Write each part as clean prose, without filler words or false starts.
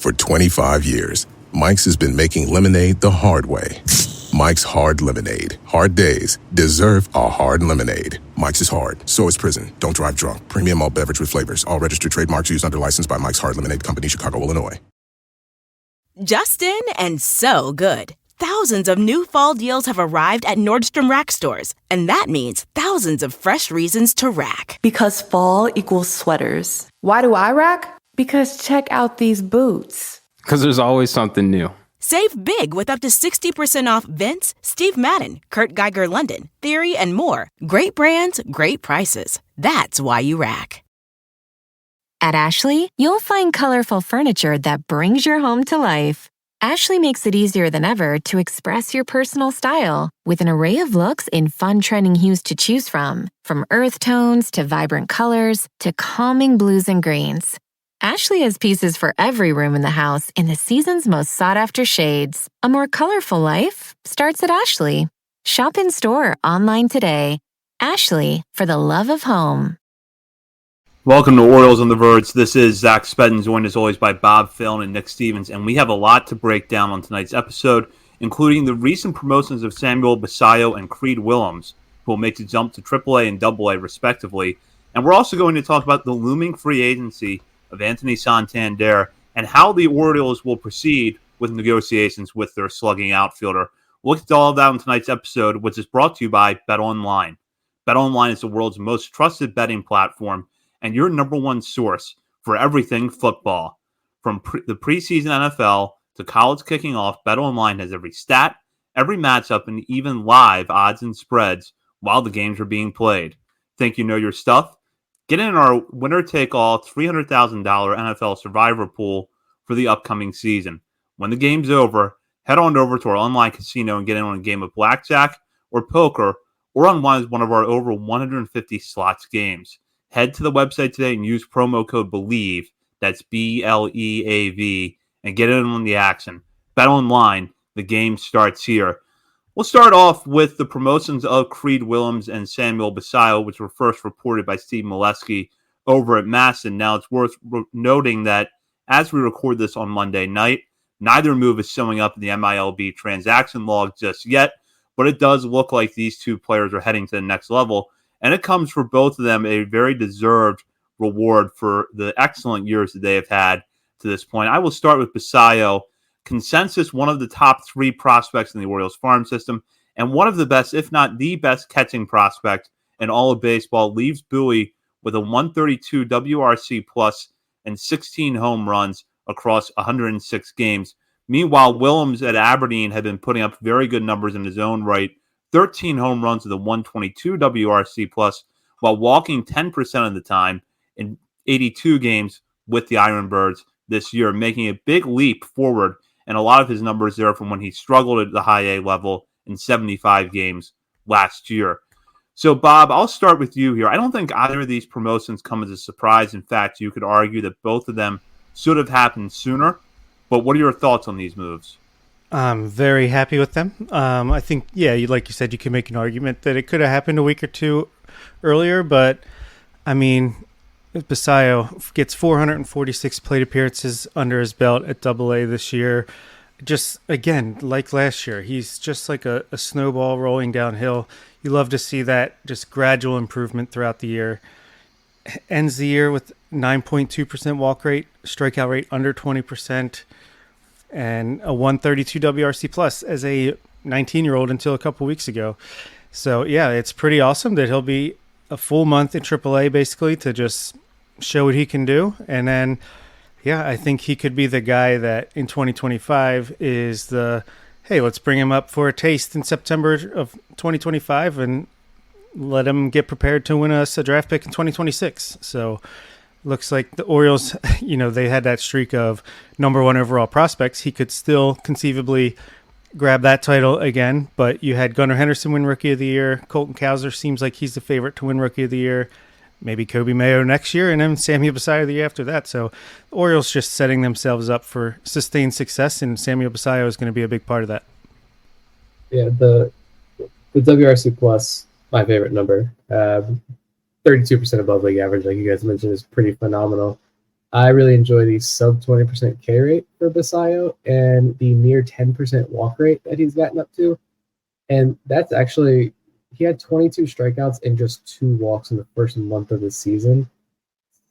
For 25 years, Mike's has been making lemonade the hard way. Mike's Hard Lemonade. Hard days deserve a hard lemonade. Mike's is hard, so is prison. Don't drive drunk. Premium malt beverage with flavors. All registered trademarks used under license by Mike's Hard Lemonade Company, Chicago, Illinois. Justin and so good. Thousands of new fall deals have arrived at Nordstrom Rack stores, and that means thousands of fresh reasons to rack. Because fall equals sweaters. Why do I rack? Because check out these boots. Because there's always something new. Save big with up to 60% off Vince, Steve Madden, Kurt Geiger London, Theory, and more. Great brands, great prices. That's why you rack. At Ashley, you'll find colorful furniture that brings your home to life. Ashley makes it easier than ever to express your personal style with an array of looks in fun trending hues to choose from earth tones to vibrant colors to calming blues and greens. Ashley has pieces for every room in the house in the season's most sought-after shades. A more colorful life starts at Ashley. Shop in-store or online today. Ashley, for the love of home. Welcome to Orioles on the Verge. This is Zach Spedden, joined as always by Bob Phil and Nick Stevens, and we have a lot to break down on tonight's episode, including the recent promotions of Samuel Basallo and Creed Willems, who will make the jump to AAA and AA respectively. And we're also going to talk about the looming free agency of Anthony Santander and how the Orioles will proceed with negotiations with their slugging outfielder. We'll get to all of that on tonight's episode, which is brought to you by BetOnline. BetOnline is the world's most trusted betting platform and your number one source for everything football. From the preseason NFL to college kicking off, BetOnline has every stat, every matchup, and even live odds and spreads while the games are being played. Think you know your stuff? Get in our winner-take-all $300,000 NFL Survivor pool for the upcoming season. When the game's over, head on over to our online casino and get in on a game of blackjack or poker or on one of our over 150 slots games. Head to the website today and use promo code BELIEVE, that's BLEAV, and get in on the action. Bet online, the game starts here. We'll start off with the promotions of Creed Willems and Samuel Basallo, which were first reported by Steve Molesky over at Masson. Now, it's worth noting that as we record this on Monday night, neither move is showing up in the MILB transaction log just yet, but it does look like these two players are heading to the next level. And it comes for both of them a very deserved reward for the excellent years that they have had to this point. I will start with Basallo. Consensus, one of the top three prospects in the Orioles farm system, and one of the best, if not the best, catching prospect in all of baseball. Leaves Bowie with a 132 WRC plus and 16 home runs across 106 games. Meanwhile, Willems at Aberdeen had been putting up very good numbers in his own right. 13 home runs with a 122 WRC plus, while walking 10% of the time in 82 games with the Ironbirds this year, making a big leap forward. And a lot of his numbers there from when he struggled at the high A level in 75 games last year. So, Bob, I'll start with you here. I don't think either of these promotions come as a surprise. In fact, you could argue that both of them should have happened sooner. But what are your thoughts on these moves? I'm very happy with them. I think, like you said, you can make an argument that it could have happened a week or two earlier. But, I mean, Basallo gets 446 plate appearances under his belt at AA this year. Just, again, like last year, he's just like a snowball rolling downhill. You love to see that just gradual improvement throughout the year. Ends the year with 9.2% walk rate, strikeout rate under 20%, and a 132 WRC plus as a 19-year-old until a couple weeks ago. So, yeah, it's pretty awesome that he'll be a full month in AAA basically to just show what he can do. And then, I think he could be the guy that in 2025 is the, hey, let's bring him up for a taste in September of 2025 and let him get prepared to win us a draft pick in 2026. So looks like the Orioles, they had that streak of number one overall prospects. He could still conceivably grab that title again, but you had Gunnar Henderson win Rookie of the Year. Colton Cowser seems like he's the favorite to win Rookie of the Year. Maybe Kobe Mayo next year, and then Samuel Basallo the year after that. So the Orioles just setting themselves up for sustained success, and Samuel Basallo is going to be a big part of that. Yeah, the WRC plus, my favorite number. 32% above league average, like you guys mentioned, is pretty phenomenal. I really enjoy the sub 20% K rate for Basallo and the near 10% walk rate that he's gotten up to. And that's actually, he had 22 strikeouts and just 2 walks in the first month of the season.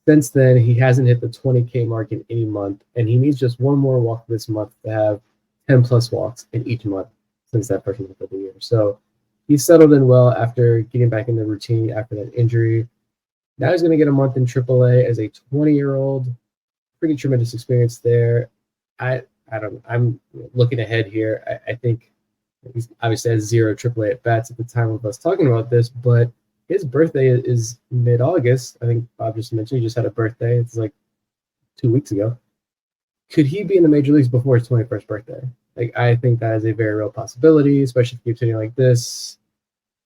Since then, he hasn't hit the 20K mark in any month, and he needs just one more walk this month to have 10 plus walks in each month since that first month of the year. So he's settled in well after getting back in the routine after that injury. Now he's going to get a month in AAA as a 20-year-old. Pretty tremendous experience there. I don't. I'm looking ahead here. I think he's obviously has 0 AAA at bats at the time of us talking about this, but his birthday is mid-August. I think Bob just mentioned he just had a birthday. It's like 2 weeks ago. Could he be in the major leagues before his 21st birthday? Like, I think that is a very real possibility, especially if he keeps hitting like this.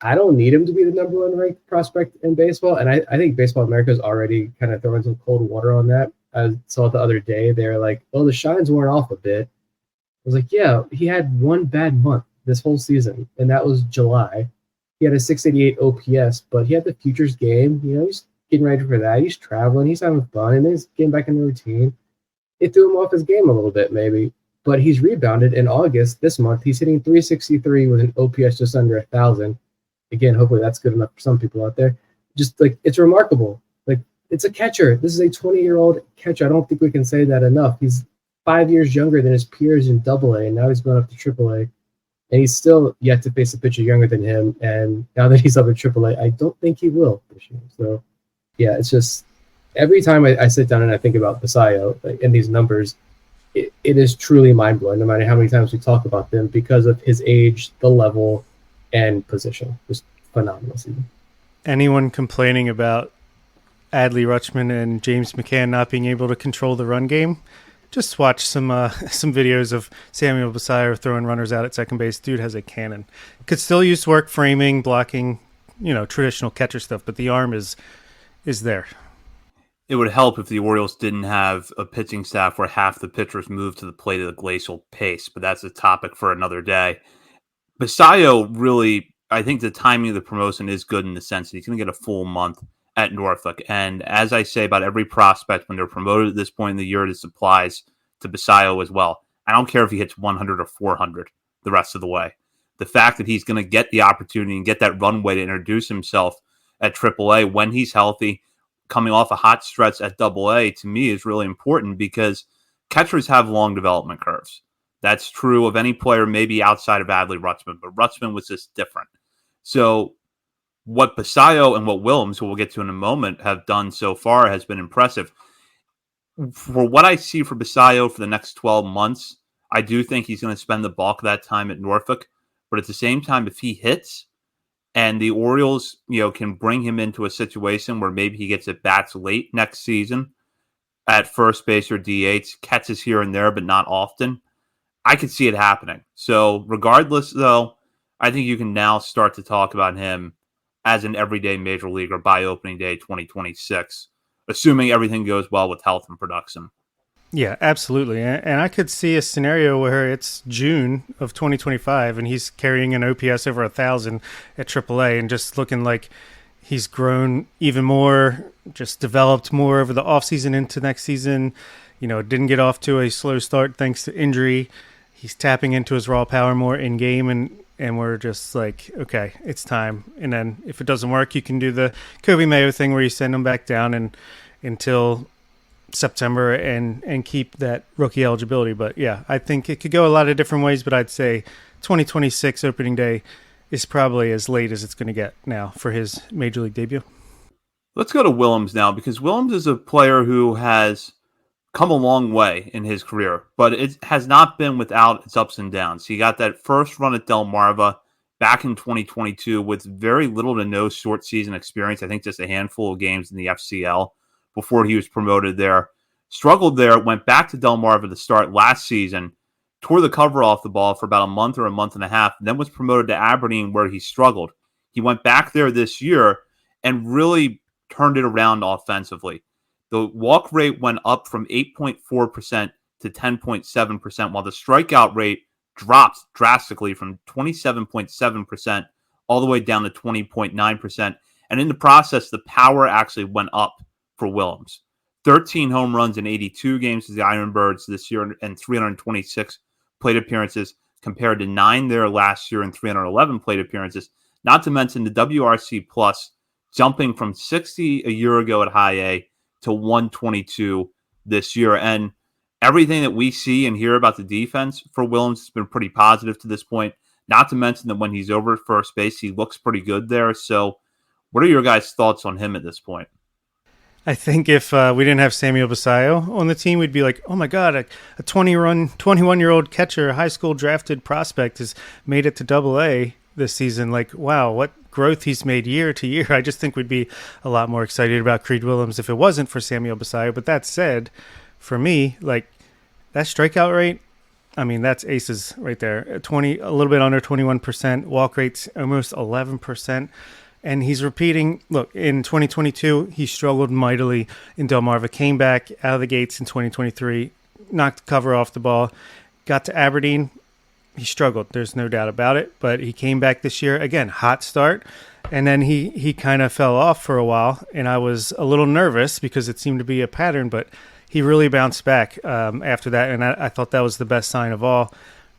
I don't need him to be the number 1 ranked prospect in baseball, and I think Baseball America is already kind of throwing some cold water on that. I saw it the other day. They're like, "Oh, the shine's worn off a bit." I was like, "Yeah, he had one bad month this whole season, and that was July. He had a 688 OPS, but he had the futures game. You know, he's getting ready for that. He's traveling. He's having fun, and then he's getting back in the routine. It threw him off his game a little bit, maybe, but he's rebounded in August this month. He's hitting 363 with an OPS just under 1,000. Again, hopefully that's good enough for some people out there. Just like, it's remarkable. Like, it's a catcher. This is a 20-year-old catcher. I don't think we can say that enough. He's 5 years younger than his peers in AA, and now he's going up to AAA. And he's still yet to face a pitcher younger than him. And now that he's up at AAA, I don't think he will this year. So, yeah, it's just every time I sit down and I think about Basallo and these numbers, it is truly mind-blowing, no matter how many times we talk about them, because of his age, the level, and position. Just phenomenal season. Anyone complaining about Adley Rutschman and James McCann not being able to control the run game, just watch some videos of Samuel Basallo throwing runners out at second base. Dude has a cannon. Could still use work framing, blocking, traditional catcher stuff, but the arm is there. It would help if the Orioles didn't have a pitching staff where half the pitchers moved to the plate at a glacial pace, but that's a topic for another day. Basallo really, I think the timing of the promotion is good in the sense that he's going to get a full month at Norfolk. And as I say about every prospect, when they're promoted at this point in the year, this applies to Basallo as well. I don't care if he hits 100 or 400 the rest of the way. The fact that he's going to get the opportunity and get that runway to introduce himself at AAA when he's healthy, coming off a hot stretch at AA, to me is really important because catchers have long development curves. That's true of any player, maybe outside of Adley Rutschman, but Rutschman was just different. So what Basallo and what Willems, who we'll get to in a moment, have done so far has been impressive. For what I see for Basallo for the next 12 months, I do think he's going to spend the bulk of that time at Norfolk. But at the same time, if he hits and the Orioles, can bring him into a situation where maybe he gets at bats late next season at first base or DH, catches here and there, but not often, I could see it happening. So regardless, though, I think you can now start to talk about him as an everyday major leaguer by opening day 2026, assuming everything goes well with health and production. Yeah, absolutely. And I could see a scenario where it's June of 2025 and he's carrying an OPS over 1,000 at AAA and just looking like he's grown even more, just developed more over the offseason into next season. Didn't get off to a slow start thanks to injury. He's tapping into his raw power more in game, and we're just like, okay, it's time. And then if it doesn't work, you can do the Kobe Mayo thing where you send him back down until September and keep that rookie eligibility. But yeah, I think it could go a lot of different ways, but I'd say 2026 opening day is probably as late as it's going to get now for his major league debut. Let's go to Willems now, because Willems is a player who has come a long way in his career, but it has not been without its ups and downs. He got that first run at Delmarva back in 2022 with very little to no short season experience. I think just a handful of games in the FCL before he was promoted there. Struggled there, went back to Delmarva to start last season, tore the cover off the ball for about a month or a month and a half, and then was promoted to Aberdeen where he struggled. He went back there this year and really turned it around offensively. The walk rate went up from 8.4% to 10.7%, while the strikeout rate dropped drastically from 27.7% all the way down to 20.9%. And in the process, the power actually went up for Willems. 13 home runs in 82 games as the Ironbirds this year and 326 plate appearances compared to 9 there last year and 311 plate appearances. Not to mention the WRC plus jumping from 60 a year ago at high A to 122 this year. And everything that we see and hear about the defense for Willems has been pretty positive to this point. Not to mention that when he's over at first base, he looks pretty good there. So what are your guys' thoughts on him at this point? I think if we didn't have Samuel Basallo on the team, we'd be like, oh my God, a 21-year-old catcher, a high school drafted prospect has made it to Double-A this season. Like, wow, what growth he's made year to year. I just think we'd be a lot more excited about Creed Willems if it wasn't for Samuel Basallo. But that said, for me, like, that strikeout rate, I mean, that's aces right there. A little bit under 21%. Walk rate's almost 11%. And he's repeating, look, in 2022, he struggled mightily in Delmarva, came back out of the gates in 2023, knocked the cover off the ball, got to Aberdeen. He struggled. There's no doubt about it. But he came back this year. Again, hot start. And then he kind of fell off for a while. And I was a little nervous because it seemed to be a pattern. But he really bounced back after that. And I thought that was the best sign of all.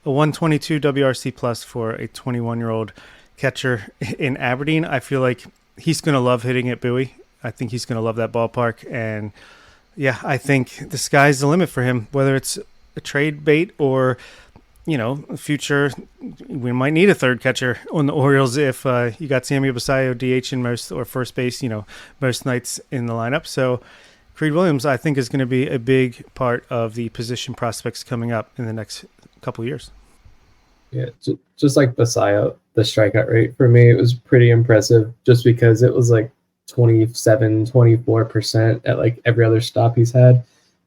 A 122 WRC plus for a 21-year-old catcher in Aberdeen. I feel like he's going to love hitting at Bowie. I think he's going to love that ballpark. And, yeah, I think the sky's the limit for him, whether it's a trade bait or – future, we might need a third catcher on the Orioles if you got Samuel Basallo DH in most or first base, most nights in the lineup. So Creed Willems, I think, is going to be a big part of the position prospects coming up in the next couple of years. Yeah, just like Basallo, the strikeout rate for me, it was pretty impressive just because it was like 27, 24% at like every other stop he's had.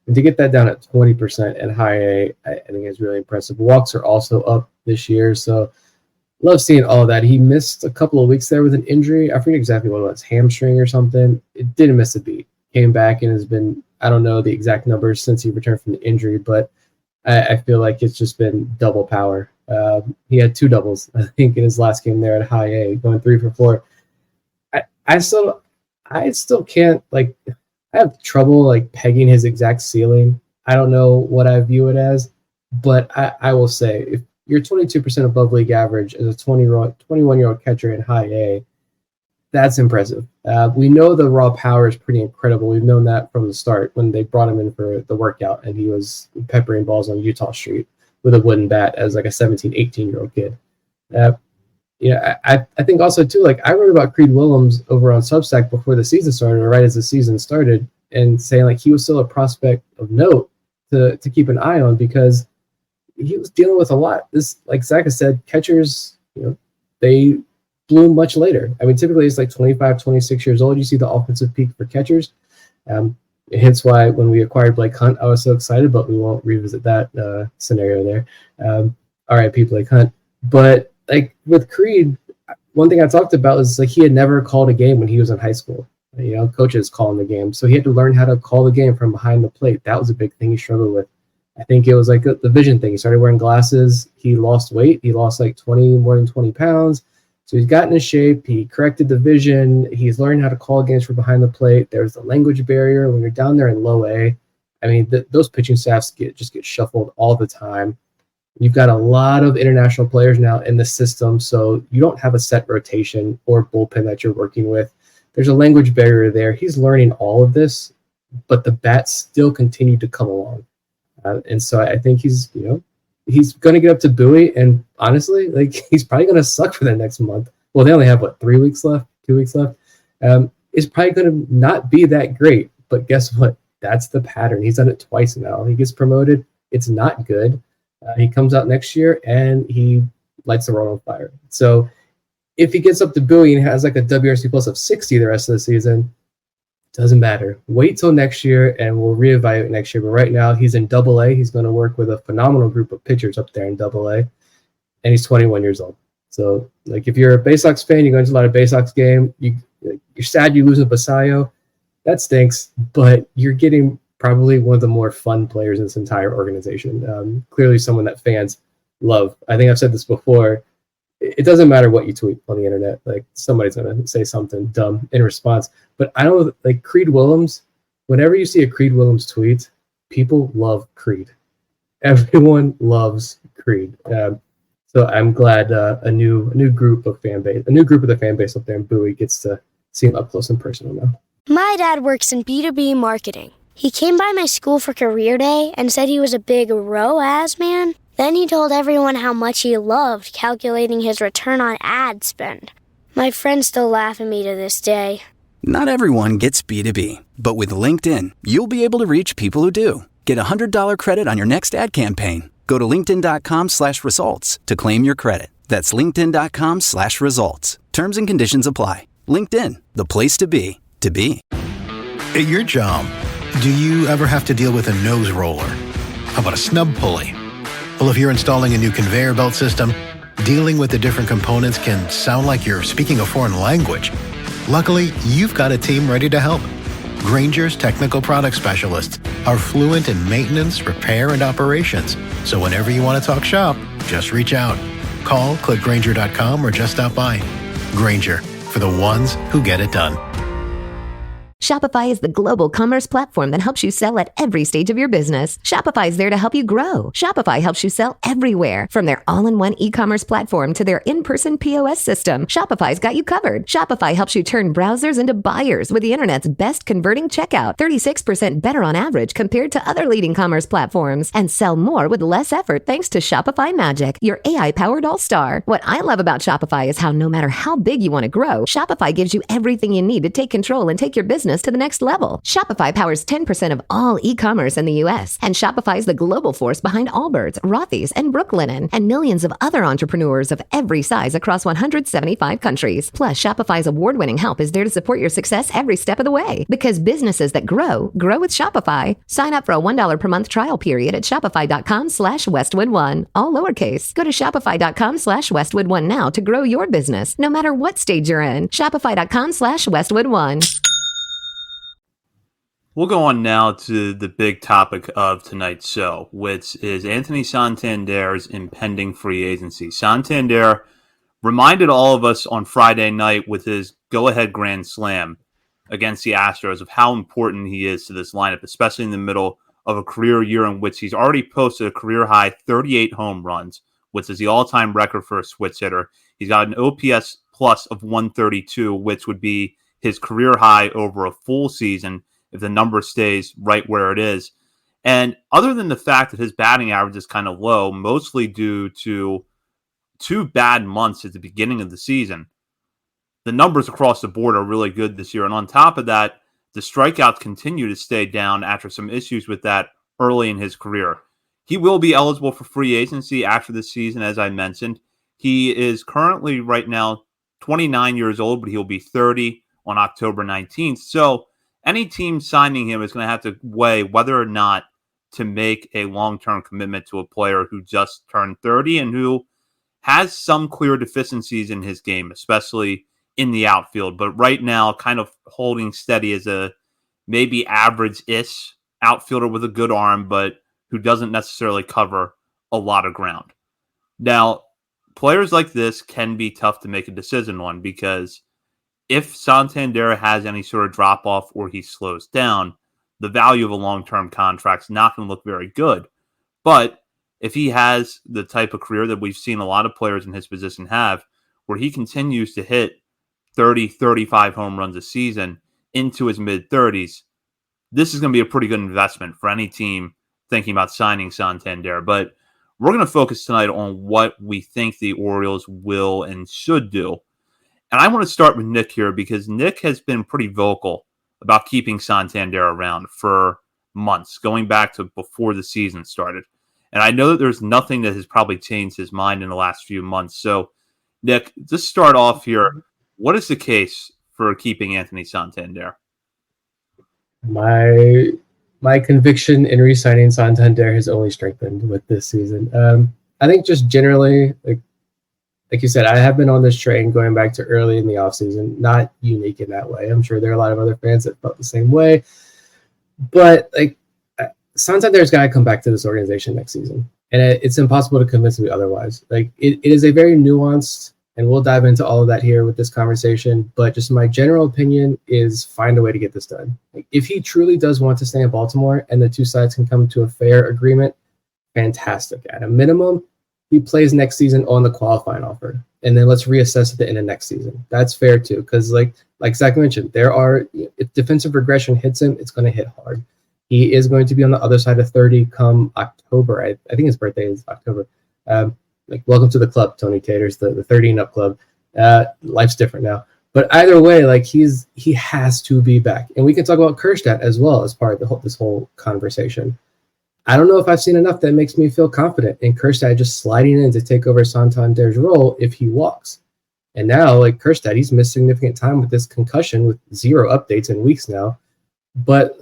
And to get that down at 20% at high A, I think is really impressive. Walks are also up this year, so love seeing all of that. He missed a couple of weeks there with an injury. I forget exactly what it was, hamstring or something. It didn't miss a beat. Came back and has been, I don't know the exact numbers since he returned from the injury, but I feel like it's just been double power. He had 2 doubles, I think, in his last game there at high A, going 3 for 4. I still can't, like, I have trouble like pegging his exact ceiling. I don't know what I view it as, but I will say if you're 22% above league average as a 21-year-old catcher in high A, that's impressive. We know the raw power is pretty incredible. We've known that from the start when they brought him in for the workout and he was peppering balls on Utah Street with a wooden bat as like a 17, 18-year-old kid. I think also too, like I wrote about Creed Willems over on Substack before the season started, or right as the season started, and saying like he was still a prospect of note to keep an eye on because he was dealing with a lot. This, like Zach has said, catchers, they bloom much later. I mean, typically it's like 25, 26 years old. You see the offensive peak for catchers. Hence why when we acquired Blake Hunt, I was so excited, but we won't revisit that scenario there. RIP Blake Hunt. But like with Creed, one thing I talked about is like he had never called a game when he was in high school. Coaches calling the game. So he had to learn how to call the game from behind the plate. That was a big thing he struggled with. I think it was like the vision thing. He started wearing glasses. He lost weight. He lost like more than 20 pounds. So he's gotten in shape. He corrected the vision. He's learned how to call games from behind the plate. There's the language barrier. When you're down there in low A, I mean, those pitching staffs get shuffled all the time. You've got a lot of international players now in the system, so you don't have a set rotation or bullpen that you're working with. There's a language barrier there. He's learning all of this, but the bats still continue to come along. And so I think he's going to get up to Bowie, and honestly, like he's probably going to suck for the next month. Well, they only have, 3 weeks left, 2 weeks left. It's probably going to not be that great, but guess what? That's the pattern. He's done it twice now. He gets promoted. It's not good. He comes out next year and he lights the world on fire. So if he gets up to Bowie and has like a WRC plus of 60 the rest of the season, doesn't matter. Wait till next year and we'll reevaluate next year. But right now he's in Double-A. He's going to work with a phenomenal group of pitchers up there in Double-A, and he's 21 years old. So like if you're a Bay Sox fan, you're going to a lot of Bay Sox game. You're sad you lose a Basallo. That stinks, but you're getting probably one of the more fun players in this entire organization. Clearly someone that fans love. I think I've said this before. It doesn't matter what you tweet on the internet. Like somebody's going to say something dumb in response. But I don't like Creed Willems. whenever you see a Creed Willems tweet, people love Creed. Everyone loves Creed. So I'm glad a new group of the fan base up there in Bowie gets to see him up close and personal now. My dad works in B2B marketing. He came by my school for career day and said he was a big ROAS man. Then he told everyone how much he loved calculating his return on ad spend. My friends still laugh at me to this day. Not everyone gets B2B, but with LinkedIn, you'll be able to reach people who do. Get a $100 credit on your next ad campaign. Go to linkedin.com/results to claim your credit. That's linkedin.com/results. Terms and conditions apply. LinkedIn, the place to be, to be. At your job, do you ever have to deal with a nose roller? How about a snub pulley? Well, if you're installing a new conveyor belt system, dealing with the different components can sound like you're speaking a foreign language. Luckily, you've got a team ready to help. Grainger's technical product specialists are fluent in maintenance, repair, and operations. So whenever you want to talk shop, just reach out. Call, click Grainger.com, or just stop by. Grainger, for the ones who get it done. Shopify is the global commerce platform that helps you sell at every stage of your business. Shopify is there to help you grow. Shopify helps you sell everywhere, from their all-in-one e-commerce platform to their in-person POS system. Shopify's got you covered. Shopify helps you turn browsers into buyers with the internet's best converting checkout, 36% better on average compared to other leading commerce platforms, and sell more with less effort thanks to Shopify Magic, your AI-powered all-star. What I love about Shopify is how no matter how big you want to grow, Shopify gives you everything you need to take control and take your business to the next level. Shopify powers 10% of all e-commerce in the U.S., and Shopify is the global force behind Allbirds, Rothy's, and Brooklinen, and millions of other entrepreneurs of every size across 175 countries. Plus, Shopify's award-winning help is there to support your success every step of the way. Because businesses that grow with Shopify. Sign up for a $1 per month trial period at shopify.com/Westwood1, all lowercase. Go to shopify.com/Westwood1 now to grow your business, no matter what stage you're in. Shopify.com/Westwood1. We'll go on now to the big topic of tonight's show, which is Anthony Santander's impending free agency. Santander reminded all of us on Friday night with his go-ahead grand slam against the Astros of how important he is to this lineup, especially in the middle of a career year in which he's already posted a career-high 38 home runs, which is the all-time record for a switch hitter. He's got an OPS plus of 132, which would be his career high over a full season if the number stays right where it is. And other than the fact that his batting average is kind of low, mostly due to 2 bad months at the beginning of the season, the numbers across the board are really good this year. And on top of that, the strikeouts continue to stay down after some issues with that early in his career. He will be eligible for free agency after the season, as I mentioned. He is currently right now 29 years old, but he'll be 30 on October 19th. So any team signing him is going to have to weigh whether or not to make a long-term commitment to a player who just turned 30 and who has some clear deficiencies in his game, especially in the outfield. But right now, kind of holding steady as a maybe average-ish outfielder with a good arm, but who doesn't necessarily cover a lot of ground. Now, players like this can be tough to make a decision on because if Santander has any sort of drop-off or he slows down, the value of a long-term contract is not going to look very good. But if he has the type of career that we've seen a lot of players in his position have, where he continues to hit 30, 35 home runs a season into his mid-30s, this is going to be a pretty good investment for any team thinking about signing Santander. But we're going to focus tonight on what we think the Orioles will and should do. And I want to start with Nick here because Nick has been pretty vocal about keeping Santander around for months, going back to before the season started. And I know that there's nothing that has probably changed his mind in the last few months. So, Nick, just start off here. What is the case for keeping Anthony Santander? My conviction in re-signing Santander has only strengthened with this season. I think just generally, like you said, I have been on this train going back to early in the offseason, not unique in that way. I'm sure there are a lot of other fans that felt the same way. But Santander's got to come back to this organization next season. And it's impossible to convince me otherwise. It is a very nuanced And we'll dive into all of that here with this conversation. But just my general opinion is find a way to get this done. Like, if he truly does want to stay in Baltimore and the two sides can come to a fair agreement, fantastic. At a minimum, he plays next season on the qualifying offer. And then let's reassess at the end of next season. That's fair too. Because like Zach mentioned, if defensive regression hits him, it's going to hit hard. He is going to be on the other side of 30 come October. I think his birthday is October. Welcome to the club, Tony Taters, the 30 and up club. Life's different now. But either way, he has to be back. And we can talk about Kerstedt as well as part of this whole conversation. I don't know if I've seen enough that makes me feel confident in Kerstedt just sliding in to take over Santander's role if he walks. And now, Kerstedt, he's missed significant time with this concussion with 0 updates in weeks now. But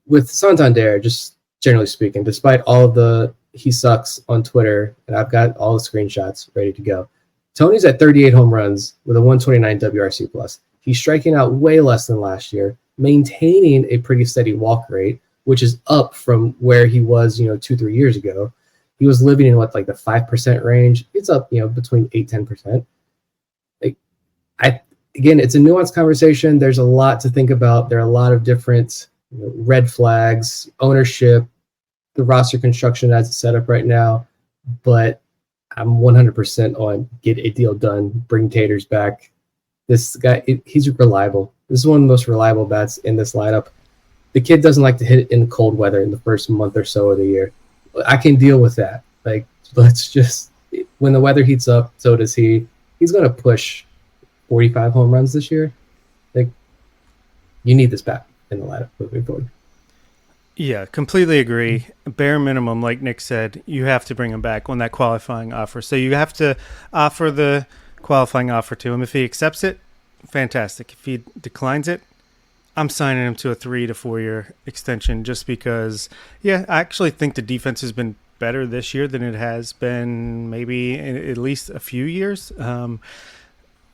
with Santander, just generally speaking, despite all of the he sucks on Twitter, and I've got all the screenshots ready to go. Tony's at 38 home runs with a 129 WRC plus. He's striking out way less than last year, maintaining a pretty steady walk rate, which is up from where he was, 2-3 years ago. He was living in the 5% range. It's up, between 8-10%. Again, it's a nuanced conversation. There's a lot to think about. There are a lot of different red flags, ownership, the roster construction as it's set up right now, but I'm 100% on get a deal done, bring Taters back. This guy, he's reliable. This is one of the most reliable bats in this lineup. The kid doesn't like to hit it in cold weather in the first month or so of the year. I can deal with that. Let's just, when the weather heats up, so does he. He's going to push 45 home runs this year. You need this bat in the lineup moving forward. Yeah, completely agree. Bare minimum, like Nick said, you have to bring him back on that qualifying offer. So you have to offer the qualifying offer to him. If he accepts it, fantastic. If he declines it, I'm signing him to a 3 to 4 year extension just because, I actually think the defense has been better this year than it has been maybe in at least a few years.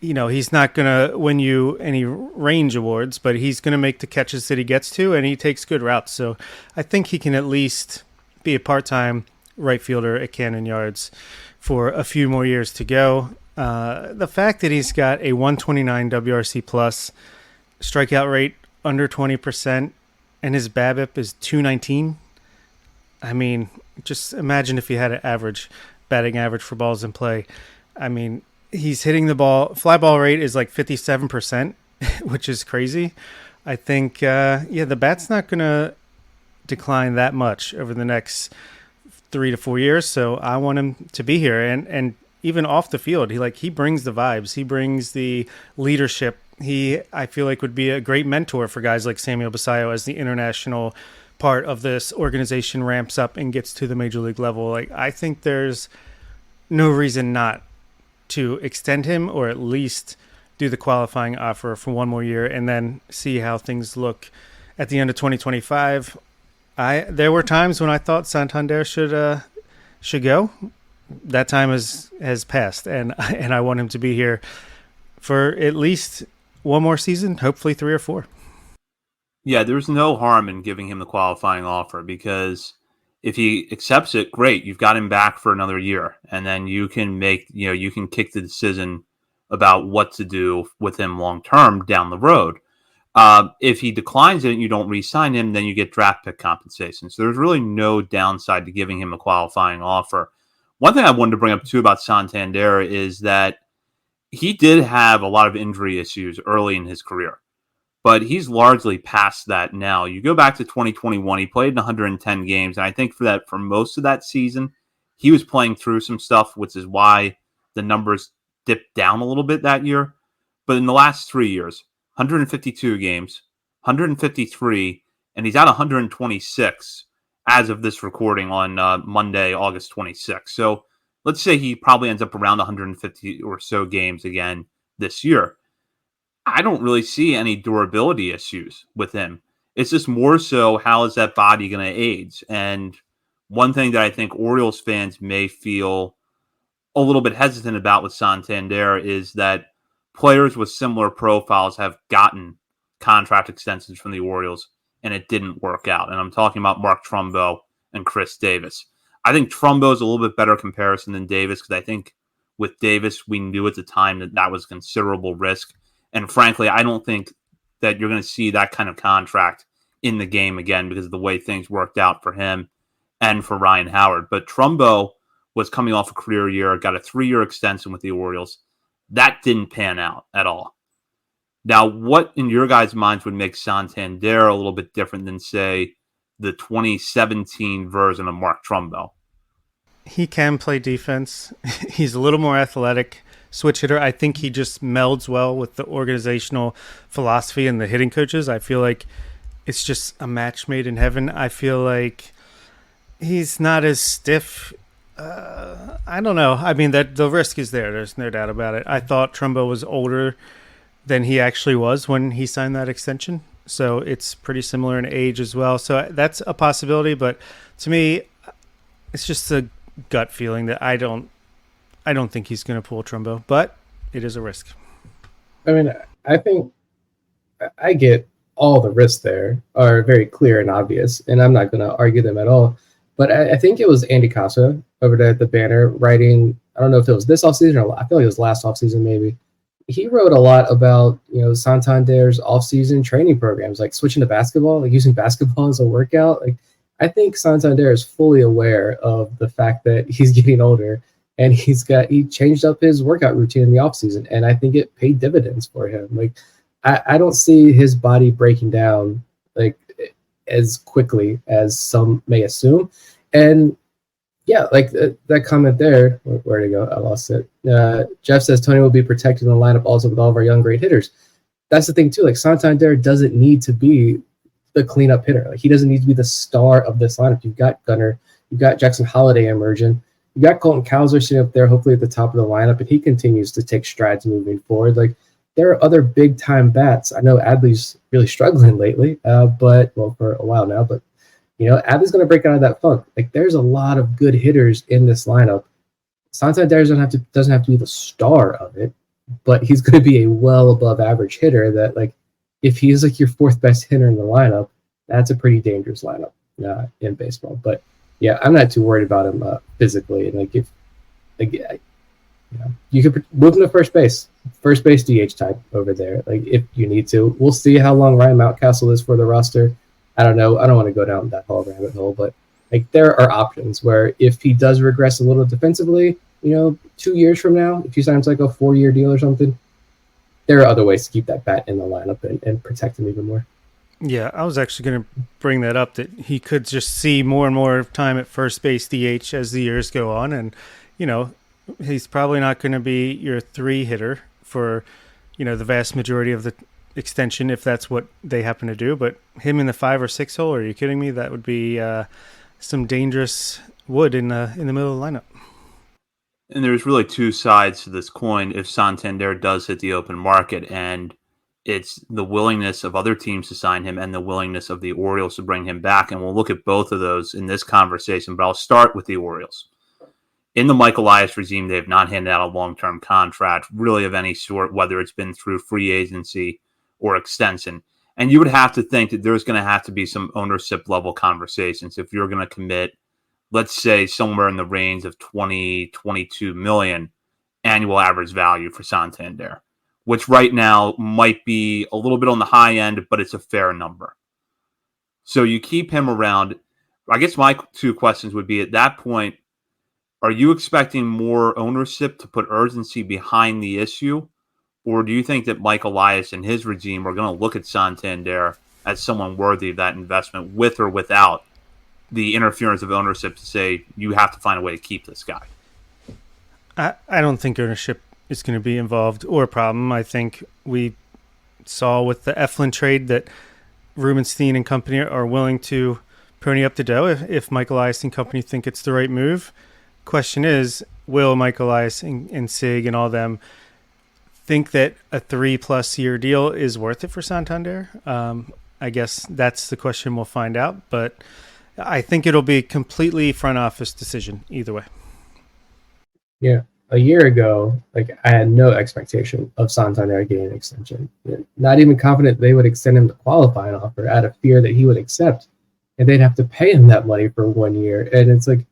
He's not going to win you any range awards, but he's going to make the catches that he gets to, and he takes good routes. So I think he can at least be a part-time right fielder at Cannon Yards for a few more years to go. The fact that he's got a 129 WRC plus, strikeout rate under 20%, and his BABIP is 219. I mean, just imagine if he had an batting average for balls in play. I mean, he's hitting the ball. Fly ball rate is 57%, which is crazy. I think, the bat's not going to decline that much over the next 3 to 4 years. So I want him to be here. And even off the field, he brings the vibes. He brings the leadership. I feel would be a great mentor for guys like Samuel Basallo as the international part of this organization ramps up and gets to the major league level. I think there's no reason not to extend him or at least do the qualifying offer for 1 more year and then see how things look at the end of 2025. There were times when I thought Santander should go. That time has passed, and I want him to be here for at least 1 more season, hopefully 3 or 4. Yeah, there's no harm in giving him the qualifying offer because if he accepts it, great. You've got him back for another year, and then you can you can kick the decision about what to do with him long term down the road. If he declines it and you don't re-sign him, then you get draft pick compensation. So there's really no downside to giving him a qualifying offer. One thing I wanted to bring up too about Santander is that he did have a lot of injury issues early in his career, but he's largely past that now. You go back to 2021, he played in 110 games, and I think for most of that season, he was playing through some stuff, which is why the numbers dipped down a little bit that year. But in the last 3 years, 152 games, 153, and he's at 126 as of this recording on Monday, August 26th. So let's say he probably ends up around 150 or so games again this year. I don't really see any durability issues with him. It's just more so how is that body going to age? And one thing that I think Orioles fans may feel a little bit hesitant about with Santander is that players with similar profiles have gotten contract extensions from the Orioles, and it didn't work out. And I'm talking about Mark Trumbo and Chris Davis. I think Trumbo is a little bit better comparison than Davis because I think with Davis. We knew at the time that was considerable risk. And frankly, I don't think that you're going to see that kind of contract in the game again because of the way things worked out for him and for Ryan Howard. But Trumbo was coming off a career year, got a 3-year extension with the Orioles. That didn't pan out at all. Now, what in your guys' minds would make Santander a little bit different than, say, the 2017 version of Mark Trumbo? He can play defense. He's a little more athletic switch hitter. I think he just melds well with the organizational philosophy and the hitting coaches. I feel like it's just a match made in heaven. I feel like he's not as stiff. I don't know. I mean, that the risk is there. There's no doubt about it. I thought Trumbo was older than he actually was when he signed that extension. So it's pretty similar in age as well. So that's a possibility. But to me, it's just a gut feeling that I don't think he's going to pull Trumbo, but it is a risk. I mean, I think I get all the risks there are very clear and obvious, and I'm not going to argue them at all. But I think it was Andy Casa over there at the Banner writing, I don't know if it was this offseason or I feel like it was last offseason maybe. He wrote a lot about, Santander's offseason training programs, like switching to basketball, like using basketball as a workout. Like, I think Santander is fully aware of the fact that he's getting older, and he changed up his workout routine in the offseason, and I think it paid dividends for him. Like, I don't see his body breaking down like as quickly as some may assume. And yeah, like that comment there, where'd it go? I lost it. Jeff says Tony will be protected in the lineup also with all of our young great hitters. That's the thing too. Like, Santander doesn't need to be the cleanup hitter. Like, he doesn't need to be the star of this lineup. You've got Gunnar, you've got Jackson Holiday emerging, you got Colton Cowser sitting up there, hopefully at the top of the lineup, and he continues to take strides moving forward. Like, there are other big time bats. I know Adley's really struggling lately, but for a while now. But Adley's going to break out of that funk. Like, there's a lot of good hitters in this lineup. Santander doesn't have to be the star of it, but he's going to be a well above average hitter. That, like, if he's like your fourth best hitter in the lineup, that's a pretty dangerous lineup in baseball. But yeah, I'm not too worried about him physically. And you could move him to first base DH type over there. Like, if you need to, we'll see how long Ryan Mountcastle is for the roster. I don't know. I don't want to go down that whole rabbit hole, but like, there are options where if he does regress a little defensively, 2 years from now, if he signs like a 4-year deal or something, there are other ways to keep that bat in the lineup and protect him even more. Yeah, I was actually going to bring that up, that he could just see more and more time at first base DH as the years go on. And, he's probably not going to be your 3 hitter for, the vast majority of the extension, if that's what they happen to do. But him in the 5 or 6 hole, are you kidding me? That would be some dangerous wood in the middle of the lineup. And there's really 2 sides to this coin if Santander does hit the open market, and it's the willingness of other teams to sign him and the willingness of the Orioles to bring him back. And we'll look at both of those in this conversation, but I'll start with the Orioles. In the Mike Elias regime, they have not handed out a long-term contract, really of any sort, whether it's been through free agency or extension. And you would have to think that there's going to have to be some ownership level conversations if you're going to commit, let's say, somewhere in the range of 20, 22 million annual average value for Santander, which right now might be a little bit on the high end, but it's a fair number. So you keep him around. I guess my 2 questions would be, at that point, are you expecting more ownership to put urgency behind the issue? Or do you think that Mike Elias and his regime are going to look at Santander as someone worthy of that investment, with or without the interference of ownership, to say, you have to find a way to keep this guy? I don't think ownership is going to be involved or a problem. I think we saw with the Eflin trade that Rubenstein and company are willing to pony up the dough if Mike Elias and company think it's the right move. Question is, will Mike Elias and Sig and all them think that a 3+ year deal is worth it for Santander? I guess that's the question we'll find out, but I think it'll be a completely front office decision either way. Yeah. A year ago, like, I had no expectation of Santander getting an extension. Not even confident they would extend him the qualifying offer out of fear that he would accept, and they'd have to pay him that money for 1 year. And it's like,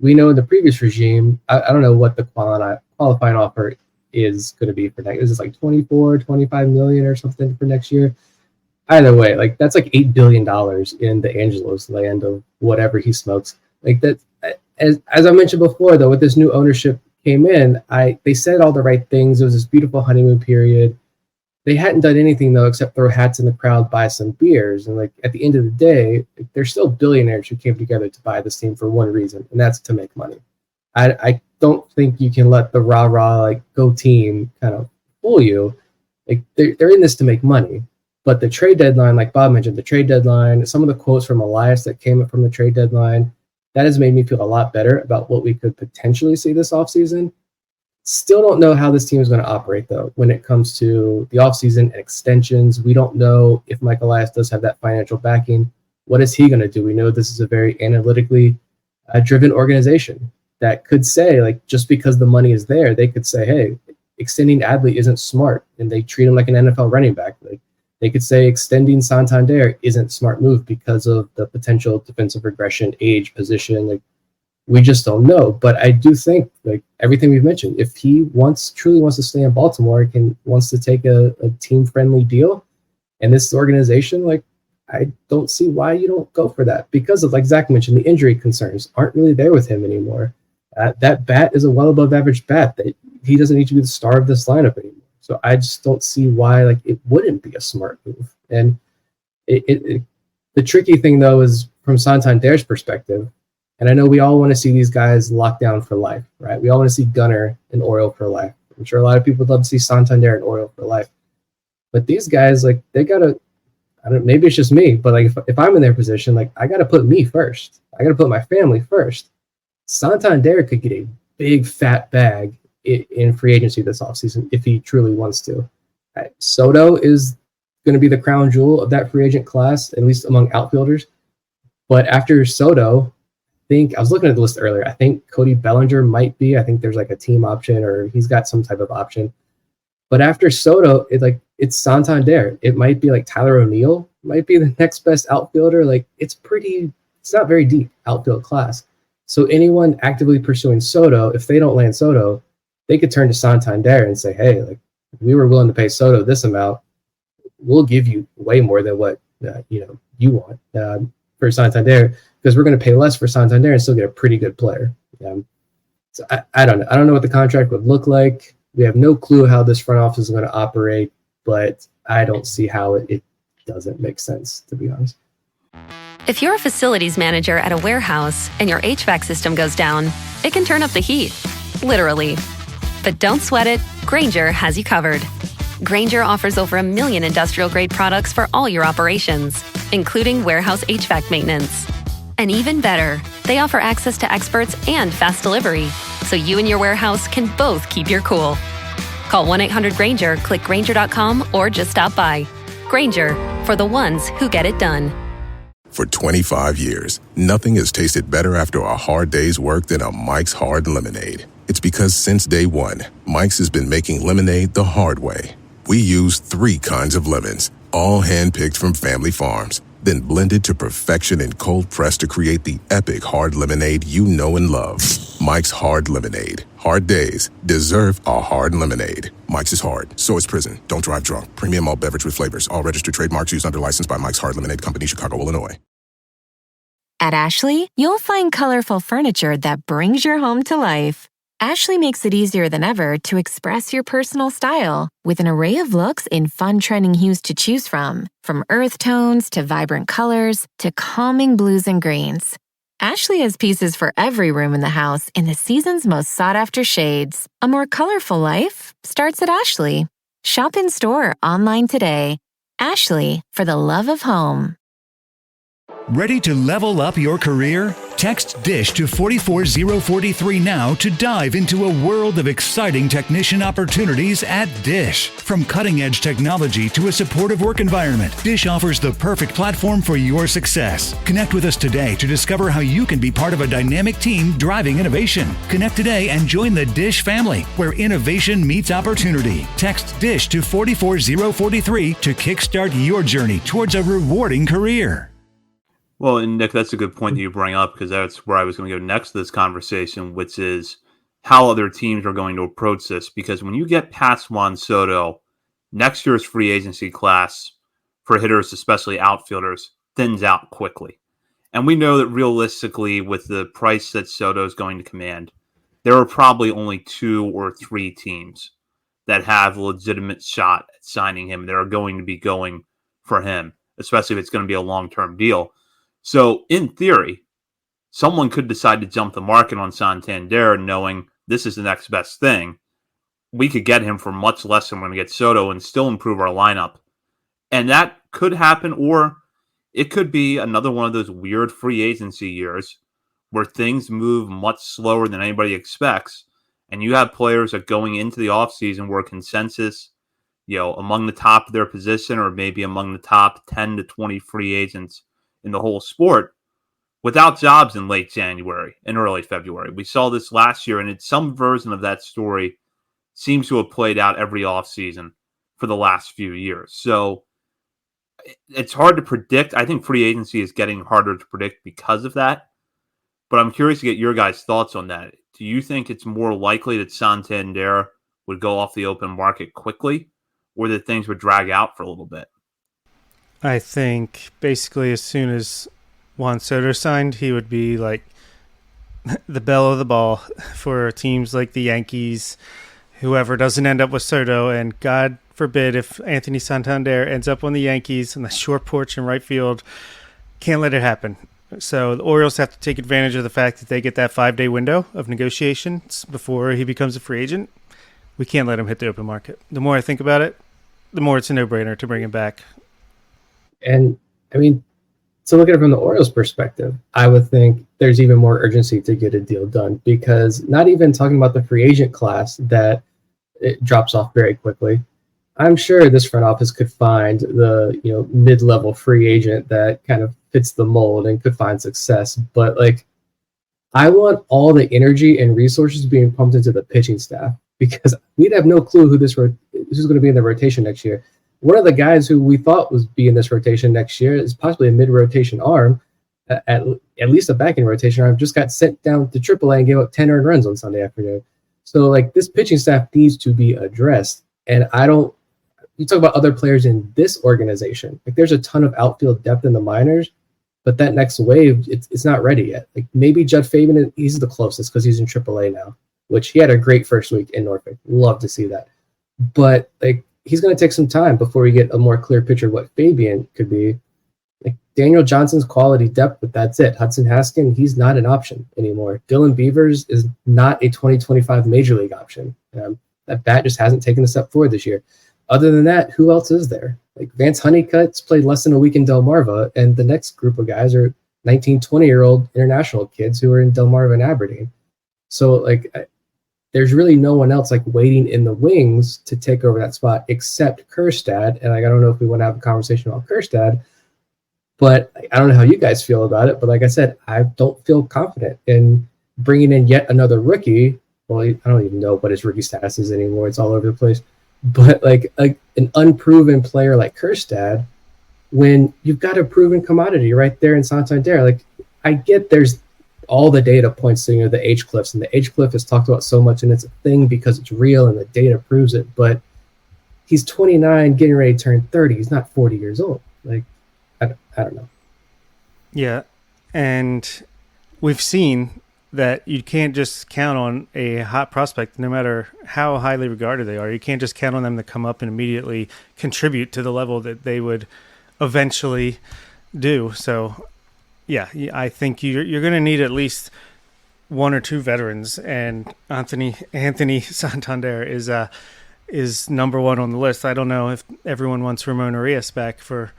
we know in the previous regime, I don't know what the qualifying offer is going to be for next. Is it like 24, 25 million or something for next year? Either way, like that's like $8 billion in the Angelos land of whatever he smokes. Like that, as I mentioned before, though, with this new ownership came in, they said all the right things. It was this beautiful honeymoon period. They hadn't done anything though except throw hats in the crowd, buy some beers, and like at the end of the day, they're still billionaires who came together to buy this team for one reason, and that's to make money. I don't think you can let the rah like go team kind of fool you. Like they're in this to make money. But the trade deadline, like Bob mentioned, the trade deadline, some of the quotes from Elias that came up from the trade deadline, that has made me feel a lot better about what we could potentially see this offseason. Still don't know how this team is going to operate, though, when it comes to the offseason and extensions. We don't know if Mike Elias does have that financial backing. What is he going to do? We know this is a very analytically driven organization that could say, like, just because the money is there, they could say, hey, extending Adley isn't smart, and they treat him like an NFL running back. Like, they could say extending Santander isn't a smart move because of the potential defensive regression, age, position. Like, we just don't know. But I do think, like everything we've mentioned, if he truly wants to stay in Baltimore and wants to take a team-friendly deal, and this organization, like, I don't see why you don't go for that. Because of, like Zach mentioned, the injury concerns aren't really there with him anymore. That bat is a well above average bat. That he doesn't need to be the star of this lineup anymore. So I just don't see why like it wouldn't be a smart move. And the tricky thing though is from Santander's perspective, and I know we all want to see these guys locked down for life, right? We all want to see Gunnar and Oriole for life. I'm sure a lot of people would love to see Santander and Oriole for life. But these guys, like they gotta, I don't, maybe it's just me, but like if I'm in their position, like I gotta put me first. I gotta put my family first. Santander could get a big fat bag in free agency this offseason if he truly wants to. Soto is going to be the crown jewel of that free agent class, at least among outfielders. But after Soto, I was looking at the list earlier. I think Cody Bellinger might be. I think there's like a team option or he's got some type of option. But after Soto, it's Santander. It might be like Tyler O'Neill might be the next best outfielder. Like it's not very deep outfield class. So anyone actively pursuing Soto, if they don't land Soto, they could turn to Santander and say, hey, like we were willing to pay Soto this amount. We'll give you way more than what you want for Santander because we're going to pay less for Santander and still get a pretty good player. So I don't know. I don't know what the contract would look like. We have no clue how this front office is going to operate, but I don't see how it doesn't make sense, to be honest. If you're a facilities manager at a warehouse and your HVAC system goes down, it can turn up the heat, literally. But don't sweat it, Grainger has you covered. Grainger offers over 1 million industrial-grade products for all your operations, including warehouse HVAC maintenance. And even better, they offer access to experts and fast delivery, so you and your warehouse can both keep your cool. Call 1-800-GRAINGER, click Grainger.com, or just stop by. Grainger, for the ones who get it done. For 25 years, nothing has tasted better after a hard day's work than a Mike's Hard Lemonade. It's because since day one, Mike's has been making lemonade the hard way. We use 3 kinds of lemons, all hand-picked from family farms, then blended to perfection and cold-pressed to create the epic hard lemonade you know and love. Mike's Hard Lemonade. Hard days deserve a hard lemonade. Mike's is hard, so is prison. Don't drive drunk. Premium malt beverage with flavors. All registered trademarks used under license by Mike's Hard Lemonade Company, Chicago, Illinois. At Ashley, you'll find colorful furniture that brings your home to life. Ashley makes it easier than ever to express your personal style with an array of looks in fun trending hues to choose from earth tones to vibrant colors to calming blues and greens. Ashley has pieces for every room in the house in the season's most sought-after shades. A more colorful life starts at Ashley. Shop in store or online today. Ashley, for the love of home. Ready to level up your career? Text DISH to 44043 now to dive into a world of exciting technician opportunities at DISH. From cutting-edge technology to a supportive work environment, DISH offers the perfect platform for your success. Connect with us today to discover how you can be part of a dynamic team driving innovation. Connect today and join the DISH family, where innovation meets opportunity. Text DISH to 44043 to kickstart your journey towards a rewarding career. Well, and Nick, that's a good point that you bring up because that's where I was going to go next to this conversation, which is how other teams are going to approach this. Because when you get past Juan Soto, next year's free agency class for hitters, especially outfielders, thins out quickly. And we know that realistically, with the price that Soto is going to command, there are probably only 2 or 3 teams that have a legitimate shot at signing him. That are going to be going for him, especially if it's going to be a long-term deal. So, in theory, someone could decide to jump the market on Santander knowing this is the next best thing. We could get him for much less than we're going to get Soto and still improve our lineup. And that could happen, or it could be another one of those weird free agency years where things move much slower than anybody expects. And you have players that going into the offseason were consensus, among the top of their position or maybe among the top 10 to 20 free agents in the whole sport without jobs in late January and early February. We saw this last year, and it's some version of that story seems to have played out every offseason for the last few years. So it's hard to predict. I think free agency is getting harder to predict because of that. But I'm curious to get your guys' thoughts on that. Do you think it's more likely that Santander would go off the open market quickly or that things would drag out for a little bit? I think basically as soon as Juan Soto signed, he would be like the belle of the ball for teams like the Yankees, whoever doesn't end up with Soto. And God forbid if Anthony Santander ends up on the Yankees in the short porch in right field, can't let it happen. So the Orioles have to take advantage of the fact that they get that 5-day window of negotiations before he becomes a free agent. We can't let him hit the open market. The more I think about it, the more it's a no-brainer to bring him back. And, I mean, to look at it from the Orioles' perspective, I would think there's even more urgency to get a deal done because not even talking about the free agent class that it drops off very quickly. I'm sure this front office could find the mid-level free agent that kind of fits the mold and could find success. But I want all the energy and resources being pumped into the pitching staff because we'd have no clue who's going to be in the rotation next year. One of the guys who we thought was be in this rotation next year is possibly a mid-rotation arm, at least a back-end rotation arm, just got sent down to AAA and gave up 10 earned runs on Sunday afternoon. So this pitching staff needs to be addressed. And you talk about other players in this organization. There's a ton of outfield depth in the minors, but that next wave, it's not ready yet. Maybe Judd Fabian, he's the closest because he's in AAA now, which he had a great first week in Norfolk. Love to see that. But he's going to take some time before we get a more clear picture of what Fabian could be. Daniel Johnson's quality depth, but that's it. Hudson Haskin, he's not an option anymore. Dylan Beavers is not a 2025 Major League option. That bat just hasn't taken a step forward this year. Other than that, who else is there? Vance Honeycutt's played less than a week in Delmarva, and the next group of guys are 19, 20-year-old international kids who are in Delmarva and Aberdeen. So, there's really no one else waiting in the wings to take over that spot except Kjerstad. And I don't know if we want to have a conversation about Kjerstad, but I don't know how you guys feel about it. But like I said, I don't feel confident in bringing in yet another rookie. Well, I don't even know what his rookie status is anymore. It's all over the place. But an unproven player like Kjerstad, when you've got a proven commodity right there in Santander, I get there's all the data points to the H cliffs, and the H cliff is talked about so much, and it's a thing because it's real and the data proves it. But he's 29, getting ready to turn 30. He's not 40 years old. I don't know. Yeah, and we've seen that you can't just count on a hot prospect, no matter how highly regarded they are. You can't just count on them to come up and immediately contribute to the level that they would eventually do. So, yeah, I think you're going to need at least 1 or 2 veterans, and Anthony Santander is number 1 on the list. I don't know if everyone wants Ramon Arias back for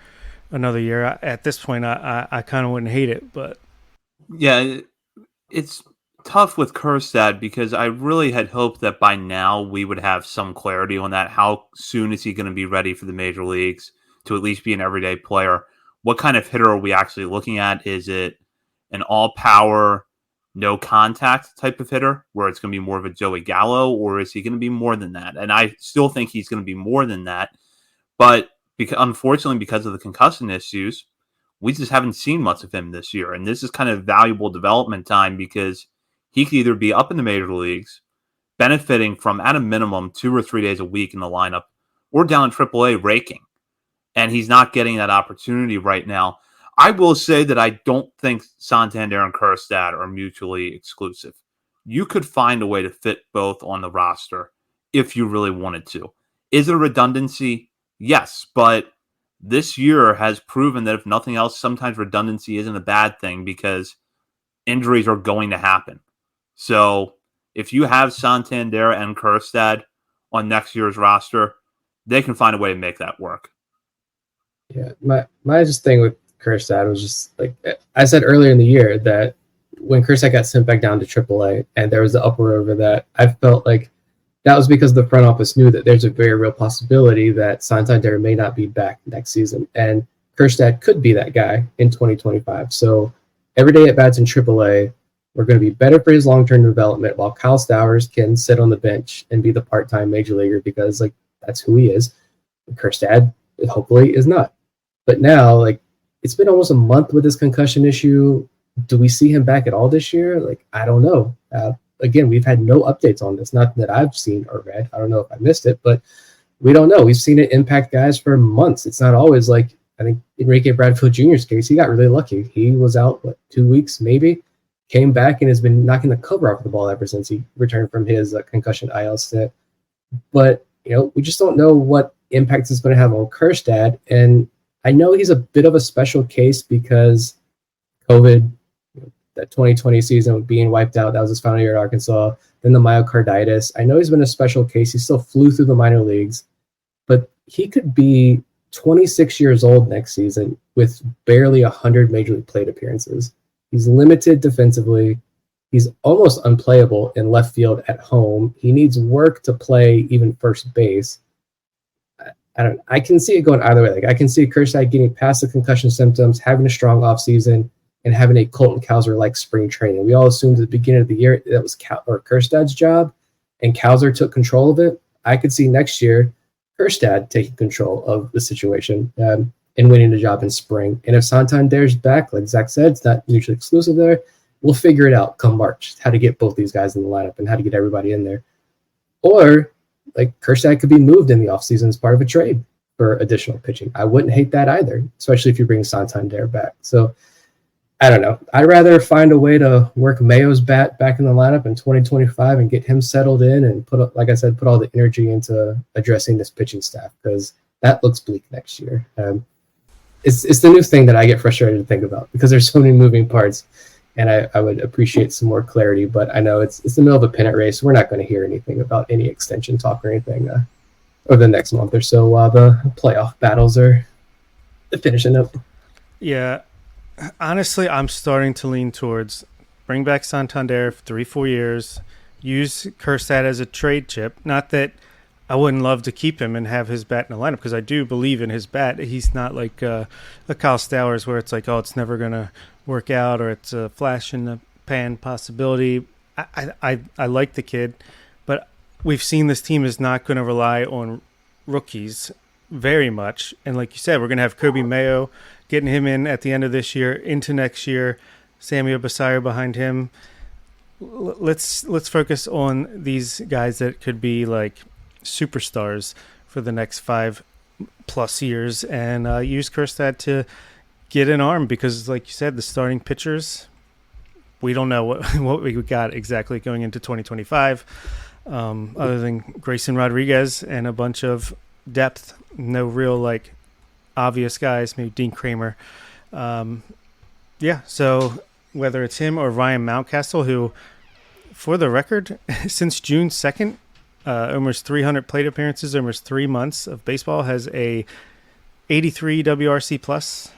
another year. At this point, I kind of wouldn't hate it, but yeah, it's tough with Kjerstad because I really had hoped that by now we would have some clarity on that. How soon is he going to be ready for the major leagues to at least be an everyday player? What kind of hitter are we actually looking at? Is it an all-power, no-contact type of hitter where it's going to be more of a Joey Gallo, or is he going to be more than that? And I still think he's going to be more than that. But unfortunately, because of the concussion issues, we just haven't seen much of him this year. And this is kind of valuable development time because he could either be up in the major leagues, benefiting from, at a minimum, 2 or 3 days a week in the lineup, or down in AAA raking. And he's not getting that opportunity right now. I will say that I don't think Santander and Kjerstad are mutually exclusive. You could find a way to fit both on the roster if you really wanted to. Is it a redundancy? Yes, but this year has proven that if nothing else, sometimes redundancy isn't a bad thing because injuries are going to happen. So if you have Santander and Kjerstad on next year's roster, they can find a way to make that work. Yeah, my just thing with Kjerstad was just like I said earlier in the year that when Kjerstad got sent back down to AAA and there was the uproar over that, I felt like that was because the front office knew that there's a very real possibility that Santander may not be back next season, and Kjerstad could be that guy in 2025. So every day at bats in AAA, we're going to be better for his long-term development while Kyle Stowers can sit on the bench and be the part-time major leaguer because like that's who he is. Kjerstad hopefully is not. But now, like, it's been almost a month with this concussion issue. Do we see him back at all this year? Like, I don't know. Again, we've had no updates on this, not that I've seen or read. I don't know if I missed it, but we don't know. We've seen it impact guys for months. It's not always like, I think Enrique Bradfield Jr.'s case, he got really lucky. He was out, 2 weeks maybe, came back and has been knocking the cover off the ball ever since he returned from his concussion IL stint. But, we just don't know what impact it's going to have on Kjerstad. And I know he's a bit of a special case because COVID, that 2020 season being wiped out, that was his final year at Arkansas, then the myocarditis. I know he's been a special case. He still flew through the minor leagues, but he could be 26 years old next season with barely 100 major league plate appearances. He's limited defensively. He's almost unplayable in left field at home. He needs work to play even first base. I can see it going either way. Like I can see Kjerstad getting past the concussion symptoms, having a strong offseason, and having a Colton Cowser-like spring training. We all assumed at the beginning of the year that was Kjerstad's job, and Cowser took control of it. I could see next year Kjerstad taking control of the situation and winning the job in spring. And if Santander's back, like Zach said, it's not mutually exclusive there. We'll figure it out come March, how to get both these guys in the lineup and how to get everybody in there. Or like Kjerstad could be moved in the offseason as part of a trade for additional pitching. I wouldn't hate that either, especially if you bring Santander back. So I don't know. I'd rather find a way to work Mayo's bat back in the lineup in 2025 and get him settled in and put all the energy into addressing this pitching staff because that looks bleak next year. It's the new thing that I get frustrated to think about because there's so many moving parts. And I would appreciate some more clarity, but I know it's the middle of a pennant race. We're not going to hear anything about any extension talk or anything over the next month or so while the playoff battles are finishing up. Yeah, honestly, I'm starting to lean towards bring back Santander for 3-4 years, use Kjerstad as a trade chip. Not that I wouldn't love to keep him and have his bat in the lineup because I do believe in his bat. He's not like a Kyle Stowers where it's like, oh, it's never going to work out or it's a flash in the pan possibility. I like the kid, but we've seen this team is not going to rely on rookies very much. And like you said, we're going to have Kobe Mayo getting him in at the end of this year into next year, Samuel Basallo behind him. Let's focus on these guys that could be like superstars for the next 5+ years and use Kjerstad to get an arm because like you said, the starting pitchers, we don't know what we got exactly going into 2025 other than Grayson Rodriguez and a bunch of depth, no real like obvious guys, maybe Dean Kramer. So whether it's him or Ryan Mountcastle, who for the record since June 2nd, almost 300 plate appearances, almost 3 months of baseball, has a 83 WRC plus.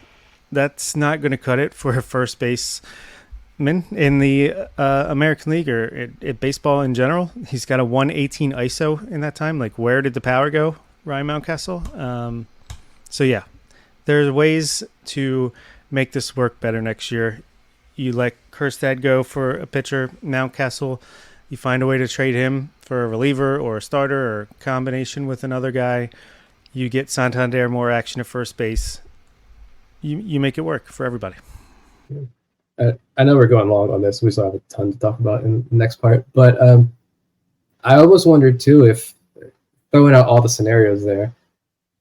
That's not going to cut it for a first baseman in the American League or at baseball in general. He's got a 118 ISO in that time. Like, where did the power go, Ryan Mountcastle? So, yeah, there's ways to make this work better next year. You let Kjerstad go for a pitcher, Mountcastle. You find a way to trade him for a reliever or a starter or a combination with another guy. You get Santander more action at first base. you make it work for everybody. I know we're going long on this. We still have a ton to talk about in the next part, but I almost wondered too, if throwing out all the scenarios there,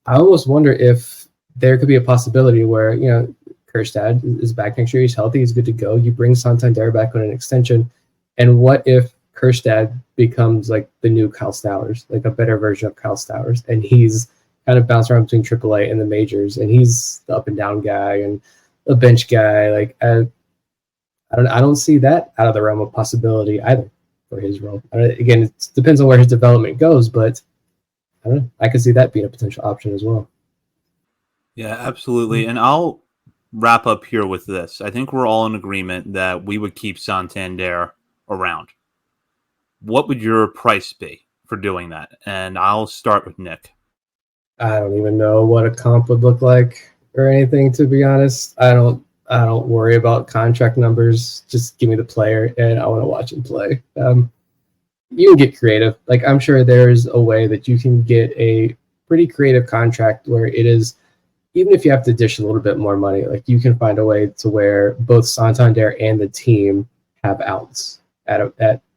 I almost wonder if there could be a possibility where, Kerstad is back next year. He's healthy. He's good to go. You bring Santander back on an extension. And what if Kerstad becomes like the new Kyle Stowers, like a better version of Kyle Stowers, and he's kind of bounced around between AAA and the majors, and he's the up and down guy and a bench guy. Like, I don't see that out of the realm of possibility either for his role. Again, it depends on where his development goes, but I don't know. I could see that being a potential option as well. Yeah, absolutely. And I'll wrap up here with this. I think we're all in agreement that we would keep Santander around. What would your price be for doing that? And I'll start with Nick. I don't even know what a comp would look like or anything, to be honest. I don't worry about contract numbers. Just give me the player, and I want to watch him play. You can get creative. Like, I'm sure there's a way that you can get a pretty creative contract where it is, even if you have to dish a little bit more money, like you can find a way to where both Santander and the team have outs at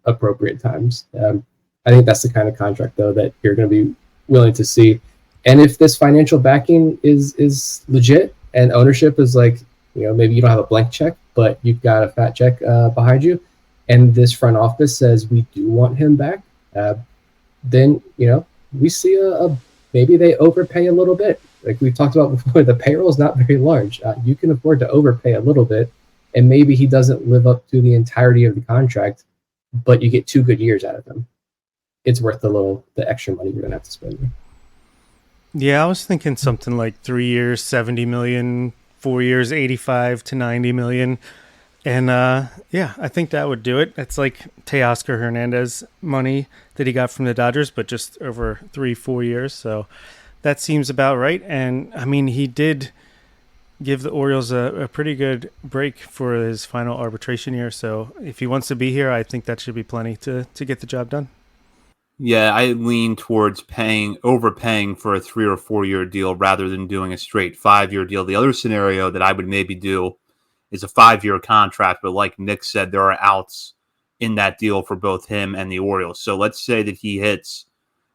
appropriate times. I think that's the kind of contract, though, that you're going to be willing to see. And if this financial backing is legit and ownership is like, maybe you don't have a blank check, but you've got a fat check behind you, and this front office says we do want him back, then, we see maybe they overpay a little bit. Like we talked about before, the payroll is not very large. You can afford to overpay a little bit, and maybe he doesn't live up to the entirety of the contract, but you get 2 good years out of him. It's worth the extra money you're going to have to spend. Yeah, I was thinking something like 3 years, 70 million, 4 years, 85 to 90 million. And I think that would do it. It's like Teoscar Hernandez money that he got from the Dodgers, but just over 3-4 years. So that seems about right. And I mean, he did give the Orioles a pretty good break for his final arbitration year. So if he wants to be here, I think that should be plenty to get the job done. Yeah, I lean towards overpaying for a 3 or 4 year deal rather than doing a straight 5-year deal. The other scenario that I would maybe do is a 5-year contract, but like Nick said, there are outs in that deal for both him and the Orioles. So let's say that he hits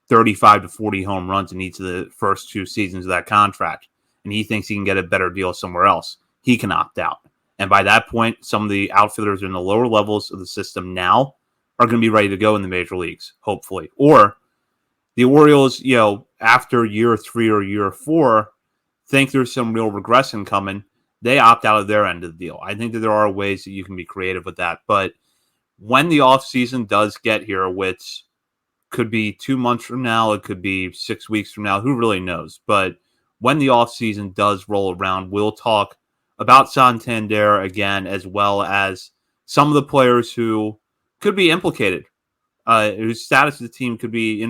35 to 40 home runs in each of the first 2 seasons of that contract, and he thinks he can get a better deal somewhere else. He can opt out. And by that point, some of the outfielders in the lower levels of the system now are going to be ready to go in the major leagues, hopefully. Or the Orioles, after year 3 or year 4, think there's some real regression coming. They opt out of their end of the deal. I think that there are ways that you can be creative with that. But when the offseason does get here, which could be 2 months from now, it could be 6 weeks from now, who really knows? But when the offseason does roll around, we'll talk about Santander again, as well as some of the players who could be implicated, whose status of the team could be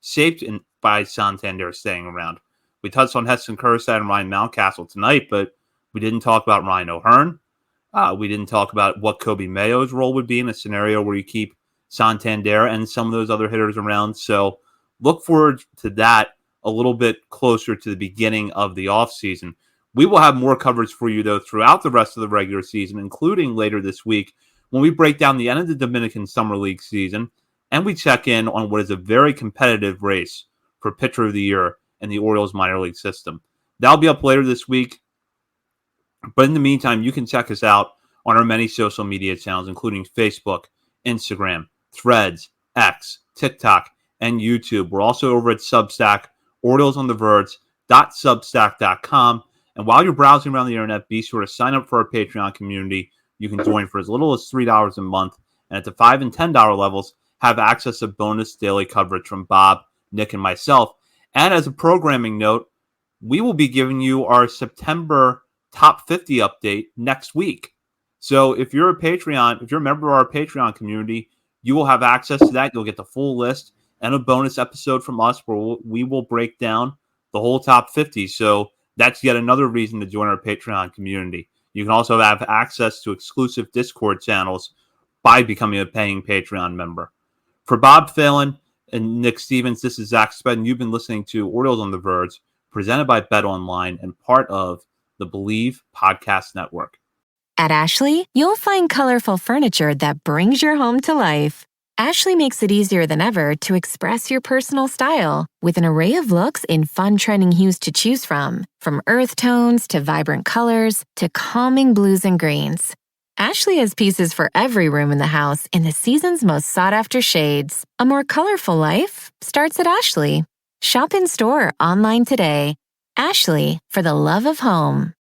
shaped by Santander staying around. We touched on Heston Kjerstad and Ryan Mountcastle tonight, but we didn't talk about Ryan O'Hearn. We didn't talk about what Kobe Mayo's role would be in a scenario where you keep Santander and some of those other hitters around. So look forward to that a little bit closer to the beginning of the offseason. We will have more coverage for you, though, throughout the rest of the regular season, including later this week, when we break down the end of the Dominican Summer League season, and we check in on what is a very competitive race for Pitcher of the Year in the Orioles minor league system. That'll be up later this week. But in the meantime, you can check us out on our many social media channels, including Facebook, Instagram, Threads, X, TikTok, and YouTube. We're also over at Substack, OriolesOnTheVerge.substack.com. And while you're browsing around the internet, be sure to sign up for our Patreon community. You can join for as little as $3 a month, and at the $5 and $10 levels, have access to bonus daily coverage from Bob, Nick, and myself. And as a programming note, we will be giving you our September Top 50 update next week. So if you're a member of our Patreon community, you will have access to that. You'll get the full list and a bonus episode from us where we will break down the whole top 50. So that's yet another reason to join our Patreon community. You can also have access to exclusive Discord channels by becoming a paying Patreon member. For Bob Phelan and Nick Stevens, this is Zach Spedden. You've been listening to Orioles on the Verge, presented by Bet Online and part of the Believe Podcast Network. At Ashley, you'll find colorful furniture that brings your home to life. Ashley makes it easier than ever to express your personal style with an array of looks in fun trending hues to choose from earth tones to vibrant colors to calming blues and greens. Ashley has pieces for every room in the house in the season's most sought-after shades. A more colorful life starts at Ashley. Shop in store, online today. Ashley, for the love of home.